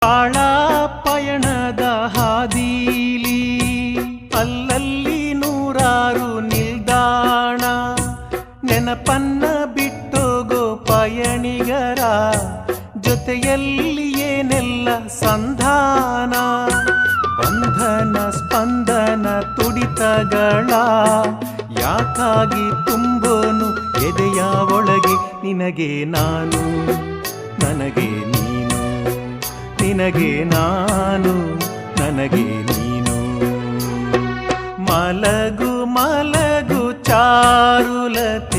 ಬಾಳ ಪಯಣದ ಹಾದೀಲಿ ಅಲ್ಲಲ್ಲಿ ನೂರಾರು ನಿಲ್ದಾಣ, ನೆನಪನ್ನ ಬಿಟ್ಟೋಗೋ ಪಯಣಿಗರ ಜೊತೆಯಲ್ಲಿ ಏನೆಲ್ಲ ಸಂಧಾನ. ಬಂಧನ ಸ್ಪಂದನ ತುಡಿತಗಳ ಯಾಕಾಗಿ ತುಂಬೋನು ಎದೆಯ ಒಳಗೆ. ನಿನಗೆ ನಾನು ನನಗೆ ನೀನು, ನಿನಗೆ ನಾನು ನನಗೆ ನೀನು. ಮಲಗು ಮಲಗು ಚಾರುಲತೆ